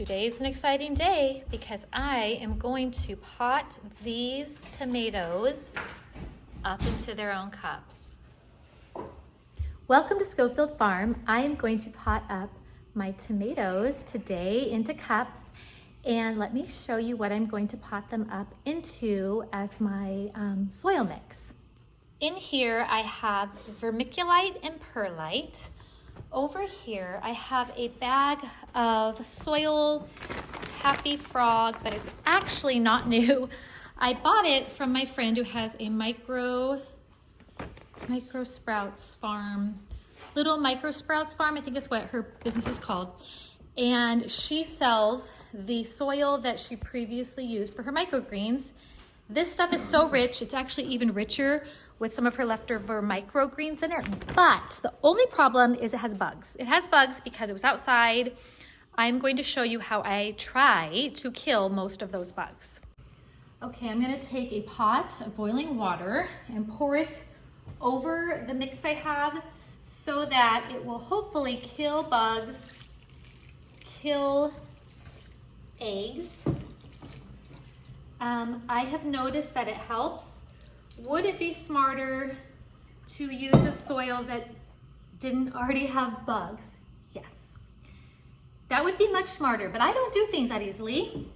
Today's an exciting day because I am going to pot these tomatoes up into their own cups. Welcome to Scofield Farm. I am going to pot up my tomatoes today into cups, and let me show you what I'm going to pot them up into as my soil mix. In here I have vermiculite and perlite. Over here, I have a bag of soil Happy Frog, but it's actually not new. I bought it from my friend who has a micro sprouts farm, little micro sprouts farm, I think is what her business is called. And she sells the soil that she previously used for her microgreens. This stuff is so rich, it's actually even richer with some of her leftover microgreens in it, but the only problem is it has bugs. It has bugs because it was outside. I'm going to show you how I try to kill most of those bugs. Okay, I'm gonna take a pot of boiling water and pour it over the mix I have so that it will hopefully kill bugs, kill eggs. I have noticed that it helps. Would it be smarter to use a soil that didn't already have bugs? Yes. That would be much smarter, but I don't do things that easily.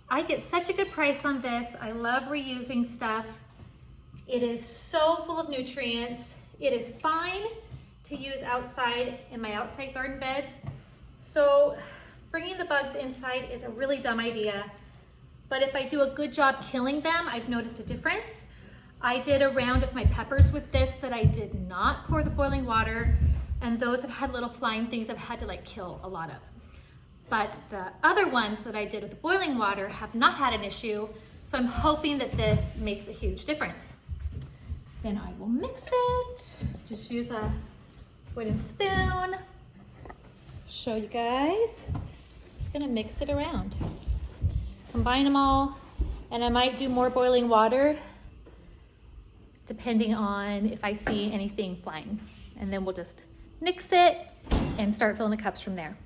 I get such a good price on this. I love reusing stuff. It is so full of nutrients. It is fine to use outside in my outside garden beds. So bringing the bugs inside is a really dumb idea. But if I do a good job killing them, I've noticed a difference. I did a round of my peppers with this that I did not pour the boiling water, and those have had little flying things I've had to like kill a lot of. But the other ones that I did with the boiling water have not had an issue, so I'm hoping that this makes a huge difference. Then I will mix it. Just use a wooden spoon. Show you guys. Just gonna mix it around. Combine them all, and I might do more boiling water depending on if I see anything flying. And then we'll just mix it and start filling the cups from there.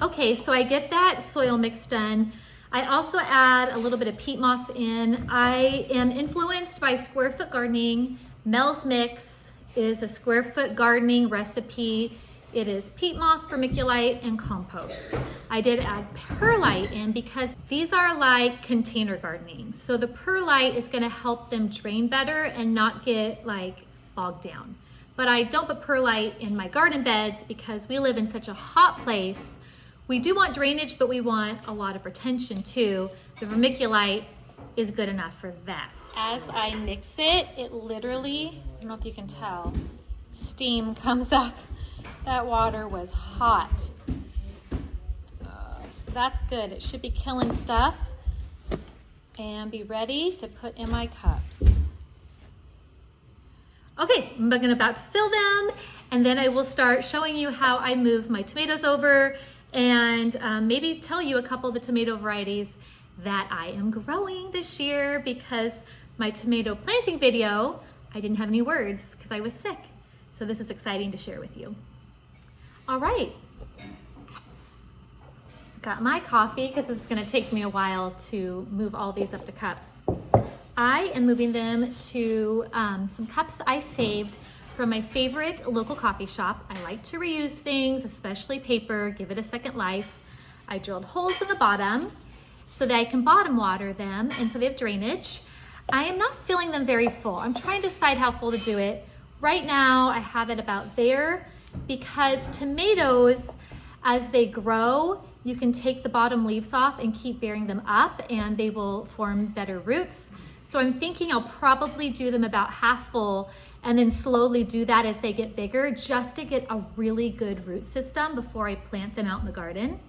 Okay, so I get that soil mix done. I also add a little bit of peat moss in. I am influenced by Square Foot Gardening. Mel's Mix is a square foot gardening recipe. It is peat moss, vermiculite, and compost. I did add perlite in because these are like container gardening. So the perlite is gonna help them drain better and not get like bogged down. But I don't put perlite in my garden beds because we live in such a hot place. We do want drainage, but we want a lot of retention too. The vermiculite is good enough for that. As I mix it, it literally, I don't know if you can tell, steam comes up. That water was hot. So that's good. It should be killing stuff and be ready to put in my cups. Okay, I'm about to fill them, and then I will start showing you how I move my tomatoes over and maybe tell you a couple of the tomato varieties that I am growing this year, because my tomato planting video, I didn't have any words because I was sick. So this is exciting to share with you. All right, got my coffee because it's gonna take me a while to move all these up to cups. I am moving them to some cups I saved from my favorite local coffee shop. I like to reuse things, especially paper, give it a second life. I drilled holes in the bottom so that I can bottom water them, and so they have drainage. I am not filling them very full. I'm trying to decide how full to do it. Right now, I have it about there, because tomatoes, as they grow, you can take the bottom leaves off and keep bearing them up, and they will form better roots. So I'm thinking I'll probably do them about half full and then slowly do that as they get bigger, just to get a really good root system before I plant them out in the garden.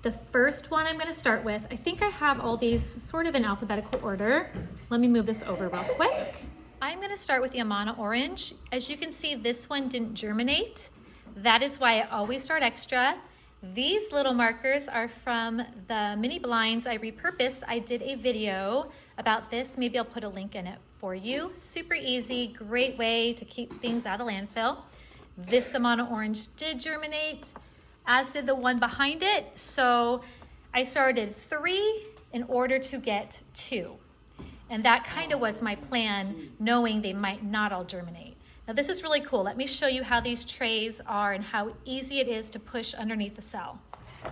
The first one I'm gonna start with, I think I have all these sort of in alphabetical order. Let me move this over real quick. I'm gonna start with the Amana Orange. As you can see, this one didn't germinate. That is why I always start extra. These little markers are from the mini blinds I repurposed. I did a video about this. Maybe I'll put a link in it for you. Super easy, great way to keep things out of landfill. This Amana Orange did germinate. as did the one behind it. So I started 3 in order to get 2. And that kind of was my plan, knowing they might not all germinate. Now this is really cool. Let me show you how these trays are and how easy it is to push underneath the cell.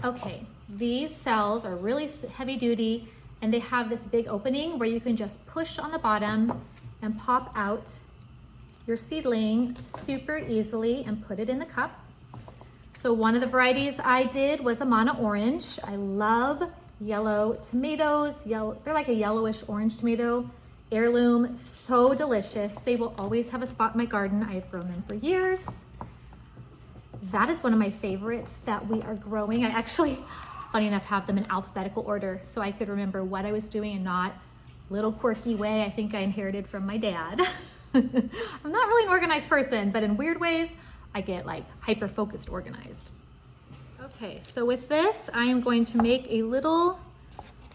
Okay, these cells are really heavy duty, and they have this big opening where you can just push on the bottom and pop out your seedling super easily and put it in the cup. So one of the varieties I did was a Mana Orange. I love yellow tomatoes. They're like a yellowish orange tomato. Heirloom, so delicious. They will always have a spot in my garden. I've grown them for years. That is one of my favorites that we are growing. I actually, funny enough, have them in alphabetical order so I could remember what I was doing and not little quirky way I think I inherited from my dad. I'm not really an organized person, but in weird ways, I get like hyper-focused organized. Okay, so with this, I am going to make a little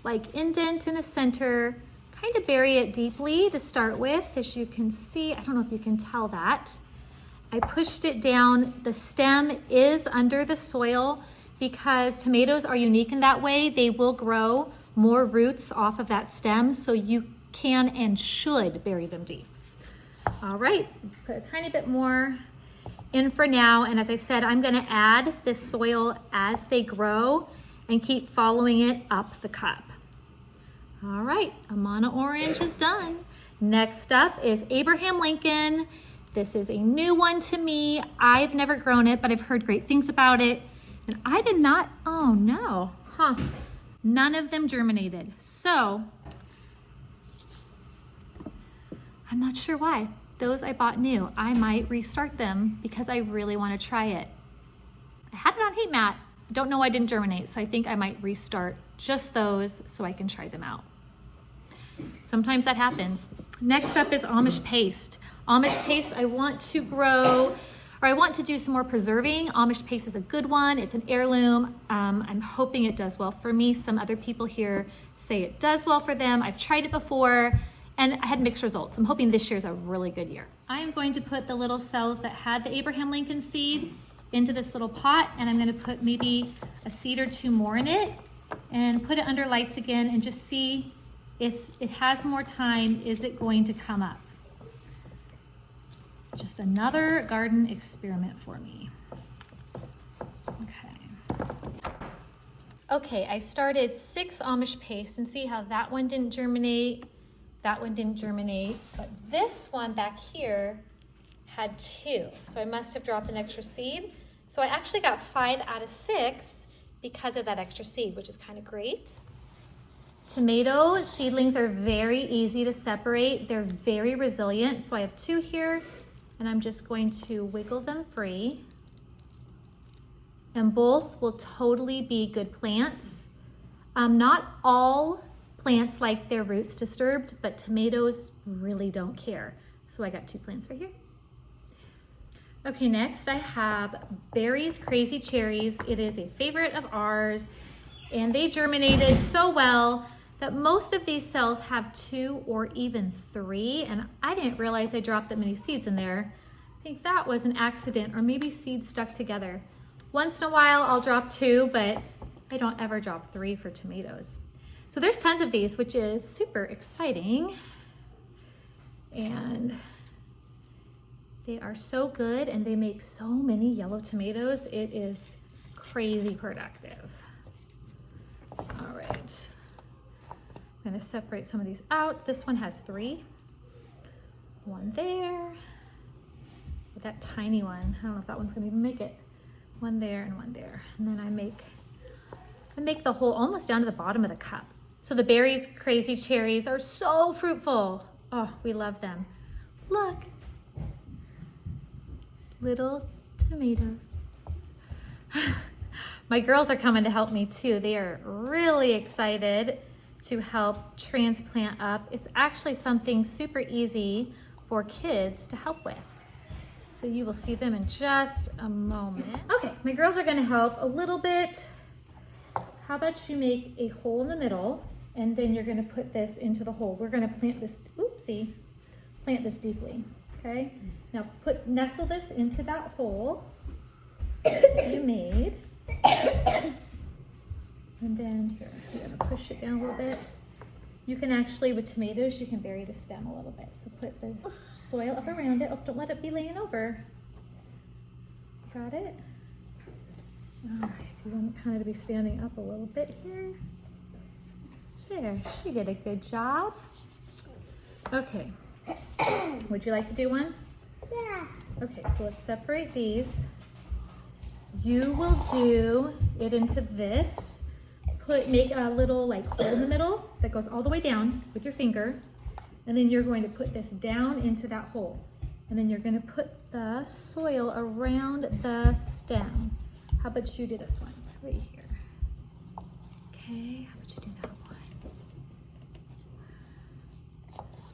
like indent in the center, kind of bury it deeply to start with. As you can see, I don't know if you can tell that. I pushed it down. The stem is under the soil because tomatoes are unique in that way. They will grow more roots off of that stem, so you can and should bury them deep. All right, put a tiny bit more in for now, and as I said, I'm gonna add this soil as they grow and keep following it up the cup. All right, Amana Orange is done. Next up is Abraham Lincoln. This is a new one to me. I've never grown it, but I've heard great things about it. And I did not, oh no, none of them germinated. So, I'm not sure why. Those I bought new. I might restart them because I really want to try it. I had it on heat mat. Don't know why I didn't germinate, so I think I might restart just those so I can try them out. Sometimes that happens. Next up is Amish paste. Amish paste I want to grow, or I want to do some more preserving. Amish paste is a good one. It's an heirloom. I'm hoping it does well for me. Some other people here say it does well for them. I've tried it before and I had mixed results. I'm hoping this year's a really good year. I am going to put the little cells that had the Abraham Lincoln seed into this little pot, and I'm gonna put maybe a seed or 2 more in it and put it under lights again and just see if it has more time, is it going to come up? Just another garden experiment for me. Okay, I started 6 Amish paste, and see how that one didn't germinate, that one didn't germinate, but this one back here had 2. So I must have dropped an extra seed. So I actually got 5 out of 6 because of that extra seed, which is kind of great. Tomato seedlings are very easy to separate. They're very resilient. So I have 2 here, and I'm just going to wiggle them free. And both will totally be good plants. Not all plants like their roots disturbed, but tomatoes really don't care. So I got 2 plants right here. Okay, next I have Berry's Crazy Cherries. It is a favorite of ours, and they germinated so well that most of these cells have 2 or even 3, and I didn't realize I dropped that many seeds in there. I think that was an accident, or maybe seeds stuck together. Once in a while I'll drop 2, but I don't ever drop 3 for tomatoes. So there's tons of these, which is super exciting. And they are so good, and they make so many yellow tomatoes. It is crazy productive. All right, I'm gonna separate some of these out. This one has 3. 1 there. With that tiny one, I don't know if that one's gonna even make it. 1 there and 1 there. And then I make the hole almost down to the bottom of the cup. So the Berry's Crazy Cherries are so fruitful. Oh, we love them. Look, little tomatoes. My girls are coming to help me too. They are really excited to help transplant up. It's actually something super easy for kids to help with. So you will see them in just a moment. Okay, my girls are gonna help a little bit. How about you make a hole in the middle, and then you're gonna put this into the hole. We're gonna plant this, oopsie, plant this deeply, okay? Now nestle this into that hole that you made. And then here, you're gonna push it down a little bit. You can actually, with tomatoes, you can bury the stem a little bit. So put the soil up around it. Oh, don't let it be laying over. Got it? All right, you want it kind of to be standing up a little bit here. There, she did a good job. Okay, would you like to do one? Yeah. Okay, so let's separate these. You will do it into this. Make a little like hole in the middle that goes all the way down with your finger. And then you're going to put this down into that hole. And then you're going to put the soil around the stem. How about you do this one right here? Okay, how about you do that one?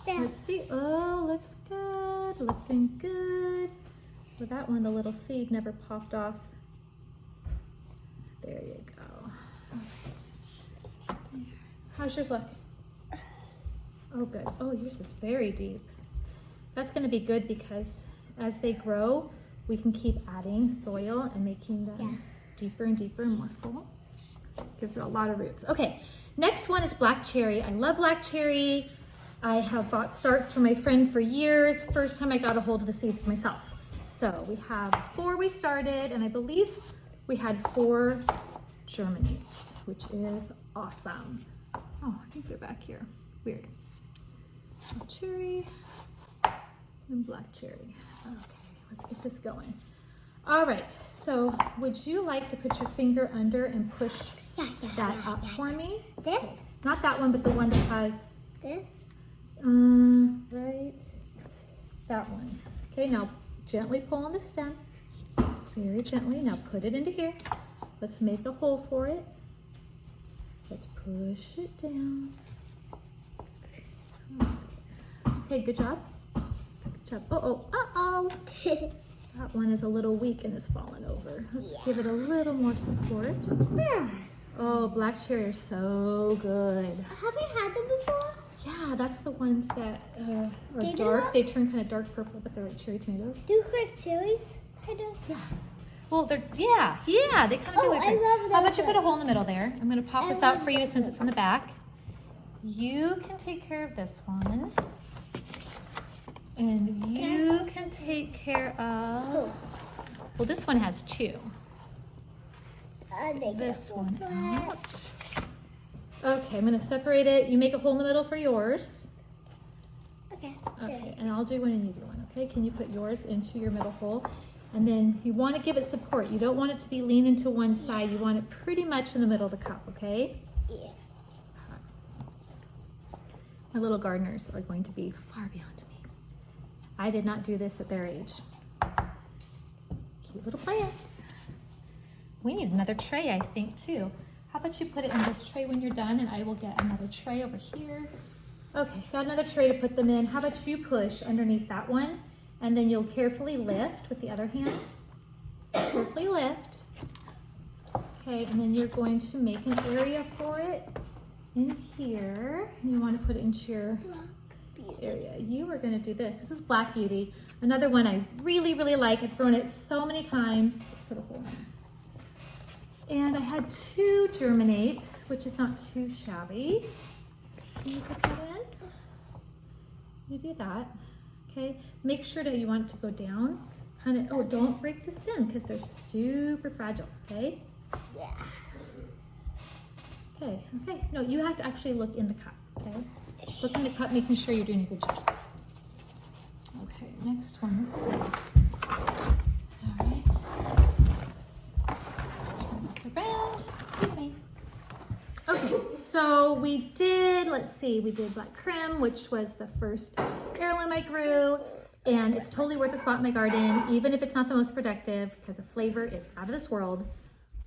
Yeah. Let's see. Oh, looks good. Looking good. For that one, the little seed never popped off. There you go. All right. There. How's yours look? Oh, good. Oh, yours is very deep. That's going to be good because as they grow, we can keep adding soil and making them deeper and deeper and more full. Gives it a lot of roots. Okay, next one is black cherry. I love black cherry. I have bought starts from my friend for years. First time I got a hold of the seeds for myself. So we have 4 we started, and I believe we had 4 germinate, which is awesome. Oh, I think they're back here. Weird. Black cherry and black cherry. Okay, let's get this going. All right, so would you like to put your finger under and push that up for me? This? Okay. Not that one, but the one that has... This? Right, that one. Okay, now gently pull on the stem, very gently. Now put it into here. Let's make a hole for it. Let's push it down. Okay, good job. Good job. Uh-oh. That one is a little weak and is falling over. Let's give it a little more support. Oh, black cherry are so good. Have you had them before? Yeah, that's the ones that are They dark. They turn kind of dark purple, but they're like cherry tomatoes. Do you like cherries? Kind of. Yeah. Well, they're, yeah, they kind of do like I cherry. love How about those you put a hole in ones. the middle there? I'm going to pop this out for you since it's in the back. You can take care of this one. And you can take care of, well, this one has 2. This one out. Okay, I'm going to separate it. You make a hole in the middle for yours. Okay. Okay, and I'll do one and you do one, okay? Can you put yours into your middle hole? And then you want to give it support. You don't want it to be leaning to one side. You want it pretty much in the middle of the cup, okay? Yeah. My little gardeners are going to be far beyond me. I did not do this at their age. Cute little plants. We need another tray, I think, too. How about you put it in this tray when you're done, and I will get another tray over here. Okay, got another tray to put them in. How about you push underneath that one, and then you'll carefully lift with the other hand. Carefully lift. Okay, and then you're going to make an area for it in here. And you want to put it into your area. You are going to do this. This is Black Beauty. Another one I really, really like. I've grown it so many times. Let's put a hole in. And I had 2 germinate, which is not too shabby. Can you put that in? You do that. Okay. Make sure that you want it to go down. Kind of, oh, don't break the stem because they're super fragile. Okay. Yeah. Okay. Okay. No, you have to actually look in the cup. Okay. Look in the cup, making sure you're doing a good job. Okay. Next one. Let's see. All right. Turn this around. Excuse me. Okay, so we did, let's see, we did Black Creme, which was the first heirloom I grew, and it's totally worth a spot in my garden, even if it's not the most productive, because the flavor is out of this world.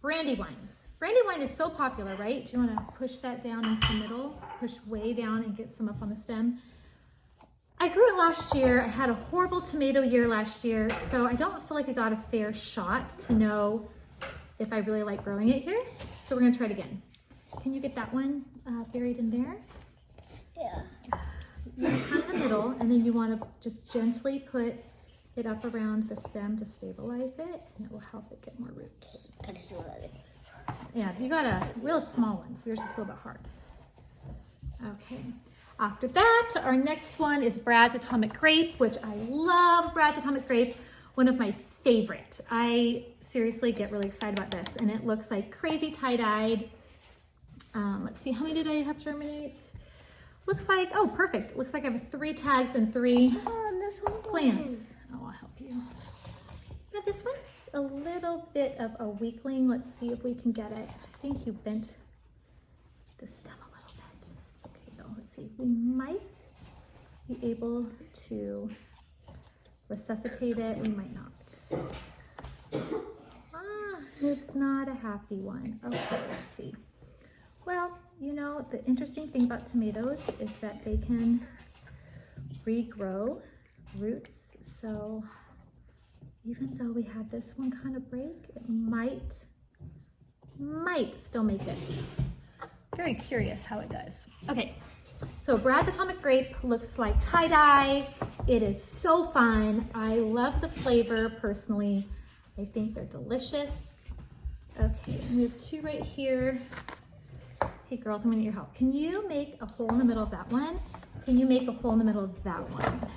Brandywine. Brandywine is so popular, right? Do you want to push that down into the middle? Push way down and get some up on the stem. I grew it last year. I had a horrible tomato year last year, so I don't feel like I got a fair shot to know if I really like growing it here. So we're going to try it again. Can you get that one buried in there? Yeah. Kind of in the middle, and then you want to just gently put it up around the stem to stabilize it, and it will help it get more roots. Yeah, you got a real small one, so yours is a little bit hard. Okay. After that, our next one is Brad's Atomic Grape, which I love Brad's Atomic Grape, one of my favorite. I seriously get really excited about this, and it looks like crazy tie-dyed. Let's see, how many did I have germinate? Looks like, oh, perfect. Looks like I have 3 tags and 3 plants. Oh, I'll help you. Yeah, this one's a little bit of a weakling. Let's see if we can get it. I think you bent the stem a little bit. It's okay though. Let's see. We might be able to resuscitate it. We might not. Ah, it's not a happy one. Okay, let's see. Well, you know, the interesting thing about tomatoes is that they can regrow roots. So even though we had this one kind of break, it might still make it. Very curious how it does. Okay, so Brad's Atomic Grape looks like tie-dye. It is so fun. I love the flavor personally. I think they're delicious. Okay, we have 2 right here. Hey girls, I'm gonna need your help. Can you make a hole in the middle of that one? Can you make a hole in the middle of that one?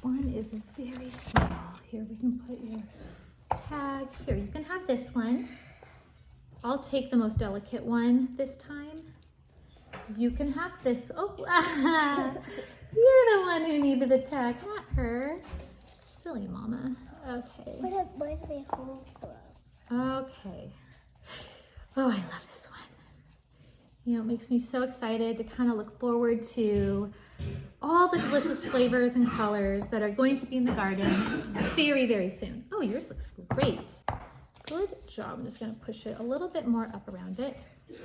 One is very small. Here, we can put your tag. Here, you can have this one. I'll take the most delicate one this time. You can have this. Oh, you're the one who needed the tag, not her. Silly mama. Okay. Where do they hold from? Okay. Oh, I love this one. You know, it makes me so excited to kind of look forward to all the delicious flavors and colors that are going to be in the garden very, very soon. Oh, yours looks great. Good job. I'm just going to push it a little bit more up around it.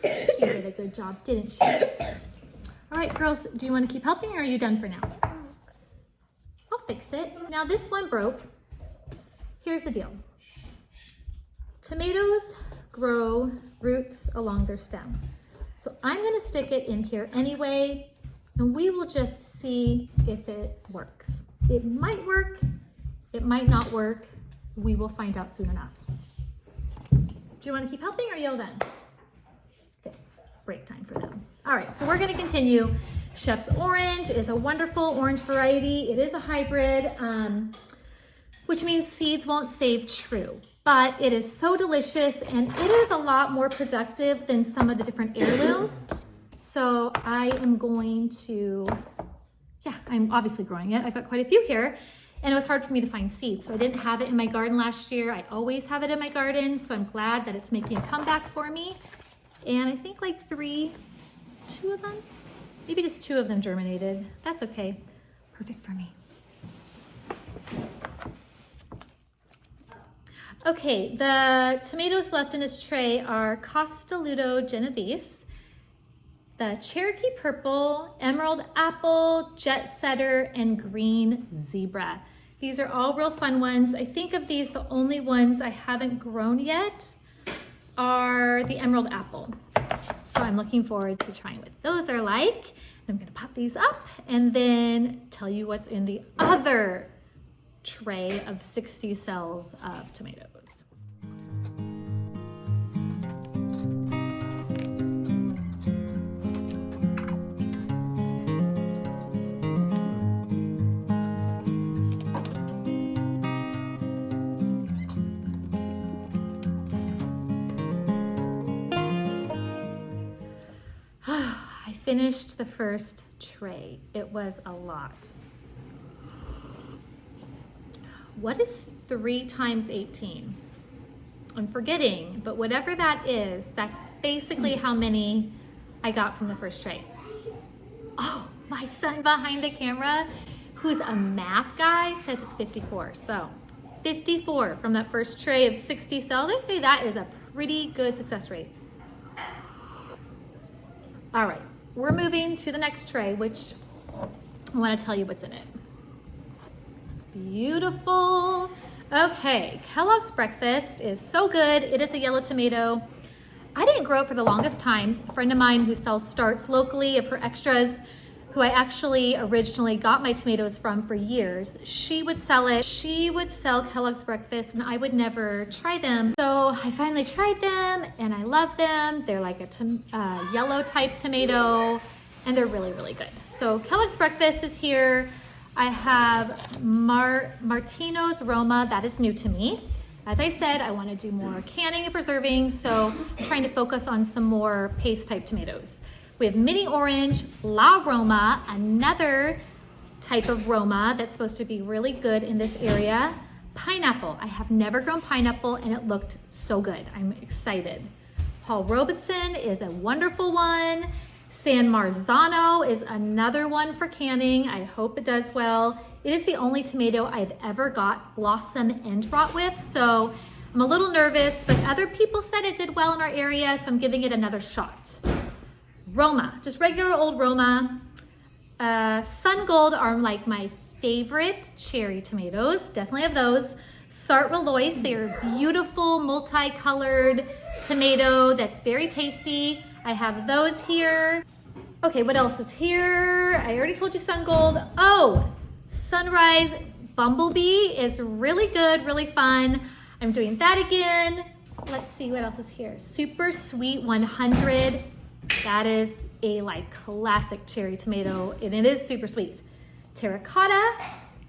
She did a good job, didn't she? All right, girls, do you want to keep helping or are you done for now? I'll fix it. Now this one broke. Here's the deal. Tomatoes grow roots along their stem. So I'm going to stick it in here anyway, and we will just see if it works. It might work, it might not work. We will find out soon enough. Do you want to keep helping or are you all done? Okay, break time for them. All right, so we're going to continue. Chef's Orange is a wonderful orange variety. It is a hybrid, which means seeds won't save true. But it is so delicious and it is a lot more productive than some of the different heirlooms. So I am going to, I'm obviously growing it. I've got quite a few here and it was hard for me to find seeds. So I didn't have it in my garden last year. I always have it in my garden. So I'm glad that it's making a comeback for me. And I think like 2 of them, maybe just 2 of them germinated. That's okay. Perfect for me. Okay, the tomatoes left in this tray are Castelluto Genovese, the Cherokee Purple, Emerald Apple, Jet Setter, and Green Zebra. These are all real fun ones. I think of these, the only ones I haven't grown yet are the Emerald Apple. So I'm looking forward to trying what those are like. I'm gonna pop these up and then tell you what's in the other tray of 60 cells of tomatoes. I finished the first tray. It was a lot. What is 3 times 18? I'm forgetting, but whatever that is, that's basically how many I got from the first tray. Oh, my son behind the camera, who's a math guy, says it's 54. So 54 from that first tray of 60 cells. I say that is a pretty good success rate. All right, we're moving to the next tray, which I want to tell you what's in it. Beautiful. Okay, Kellogg's breakfast is so good. It is a yellow tomato. I didn't grow it for the longest time. A friend of mine who sells starts locally of her extras who I actually originally got my tomatoes from for years, she would sell it. She would sell Kellogg's Breakfast and I would never try them. So I finally tried them and I love them. They're like a yellow type tomato and they're really, really good. So Kellogg's Breakfast is here. I have Martino's Roma, that is new to me. As I said, I want to do more canning and preserving, so I'm trying to focus on some more paste type tomatoes. We have mini orange, La Roma, another type of Roma that's supposed to be really good in this area. Pineapple, I have never grown pineapple and it looked so good. I'm excited. Paul Robeson is a wonderful one. San Marzano is another one for canning. I hope it does well. It is the only tomato I've ever got blossom end rot with, so I'm a little nervous, but other people said it did well in our area, so I'm giving it another shot. Roma, just regular old Roma. Sun Gold are like my favorite cherry tomatoes. Definitely have those. Sartre Valois, they are beautiful multicolored tomato that's very tasty. I have those here. Okay, what else is here? I already told you Sun Gold. Oh, Sunrise Bumblebee is really good, really fun. I'm doing that again. Let's see what else is here. Super Sweet 100. That is a like classic cherry tomato and it is super sweet. Terracotta,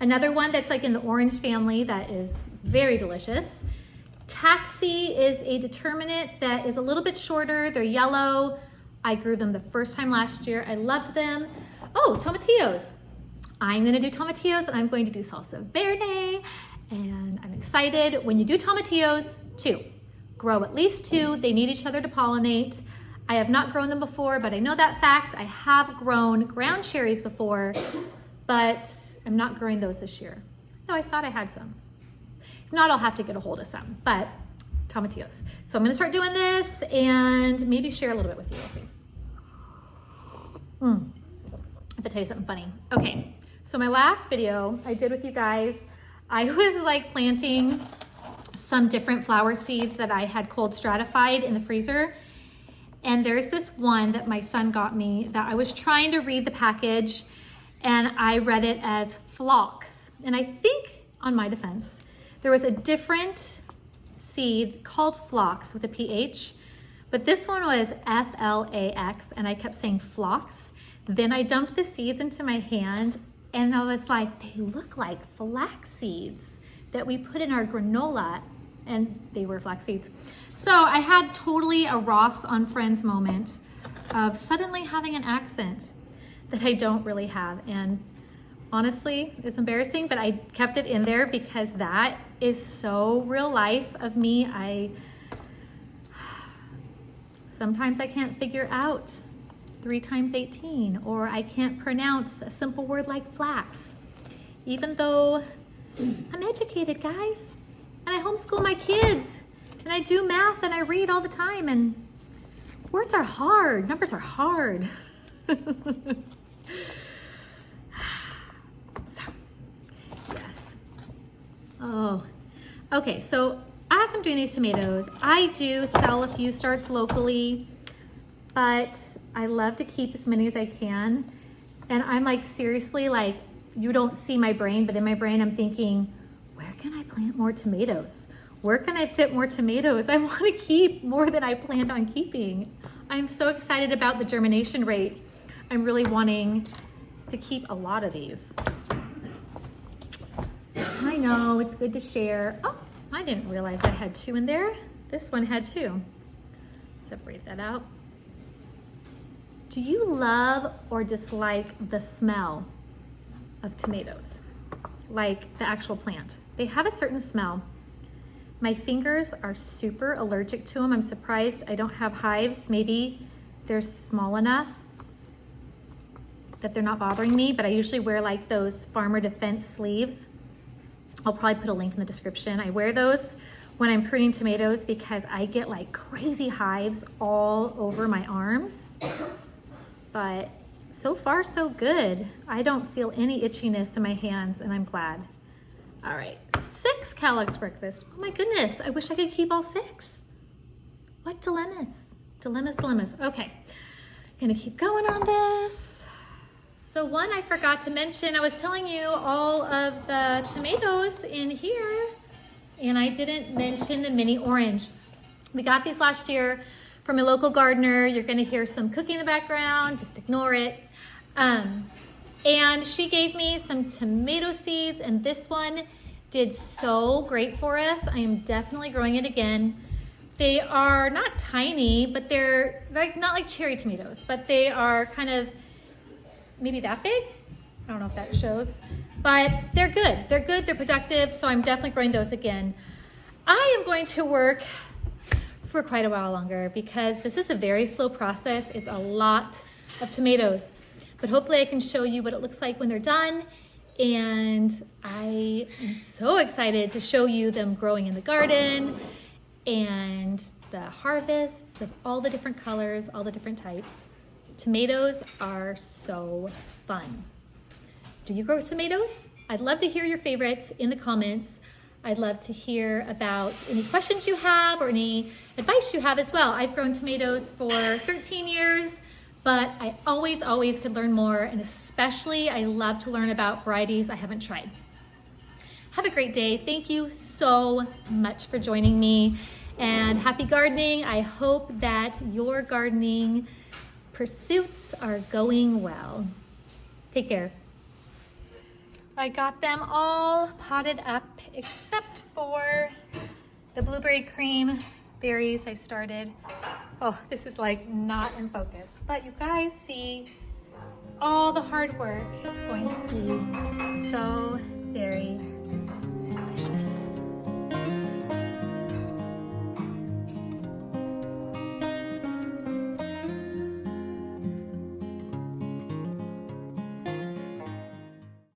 another one that's like in the orange family that is very delicious. Taxi is a determinate that is a little bit shorter. They're yellow. I grew them the first time last year. I loved them. Oh, tomatillos. I'm gonna do tomatillos and I'm going to do salsa verde and I'm excited. When you do tomatillos, grow at least 2. They need each other to pollinate. I have not grown them before, but I know that fact. I have grown ground cherries before, but I'm not growing those this year. No, I thought I had some. If not, I'll have to get a hold of some, but tomatillos. So I'm gonna start doing this and maybe share a little bit with you, we'll see. I have to tell you something funny. Okay, so my last video I did with you guys, I was like planting some different flower seeds that I had cold stratified in the freezer. And there's this one that my son got me that I was trying to read the package and I read it as phlox. And I think, on my defense, there was a different seed called phlox with a PH, but this one was F-L-A-X and I kept saying phlox. Then I dumped the seeds into my hand and I was like, they look like flax seeds that we put in our granola, and they were flax seeds. So I had totally a Ross on Friends moment of suddenly having an accent that I don't really have. And honestly, it's embarrassing, but I kept it in there because that is so real life of me. Sometimes I can't figure out 3 times 18, or I can't pronounce a simple word like flax, even though I'm educated, guys, and I homeschool my kids. And I do math and I read all the time and words are hard, numbers are hard. So, yes. Oh, okay, so as I'm doing these tomatoes, I do sell a few starts locally, but I love to keep as many as I can. And I'm like, seriously, like, you don't see my brain, but in my brain I'm thinking, where can I plant more tomatoes? Where can I fit more tomatoes? I want to keep more than I planned on keeping. I'm so excited about the germination rate. I'm really wanting to keep a lot of these. I know, it's good to share. Oh, I didn't realize I had 2 in there. This one had 2. Separate that out. Do you love or dislike the smell of tomatoes? Like the actual plant. They have a certain smell. My fingers are super allergic to them. I'm surprised I don't have hives. Maybe they're small enough that they're not bothering me, but I usually wear like those Farmer Defense sleeves. I'll probably put a link in the description. I wear those when I'm pruning tomatoes because I get like crazy hives all over my arms. But so far so good. I don't feel any itchiness in my hands and I'm glad. All right, 6 Kellogg's Breakfast. Oh my goodness, I wish I could keep all 6. What dilemmas? Dilemmas. Okay, gonna keep going on this. So one I forgot to mention, I was telling you all of the tomatoes in here, and I didn't mention the mini orange. We got these last year from a local gardener. You're gonna hear some cooking in the background, just ignore it. And she gave me some tomato seeds, and this one did so great for us. I am definitely growing it again. They are not tiny, but they're like not like cherry tomatoes, but they are kind of maybe that big. I don't know if that shows, but they're good. They're good, they're productive, so I'm definitely growing those again. I am going to work for quite a while longer because this is a very slow process. It's a lot of tomatoes, but hopefully I can show you what it looks like when they're done. And I am so excited to show you them growing in the garden and the harvests of all the different colors, all the different types. Tomatoes are so fun. Do you grow tomatoes? I'd love to hear your favorites in the comments. I'd love to hear about any questions you have or any advice you have as well. I've grown tomatoes for 13 years, but I always could learn more, and especially I love to learn about varieties I haven't tried. Have a great day. Thank you so much for joining me, and happy gardening. I hope that your gardening pursuits are going well. Take care. I got them all potted up except for the blueberry cream berries I started. Oh, this is like not in focus, but you guys see all the hard work. It's going to be so very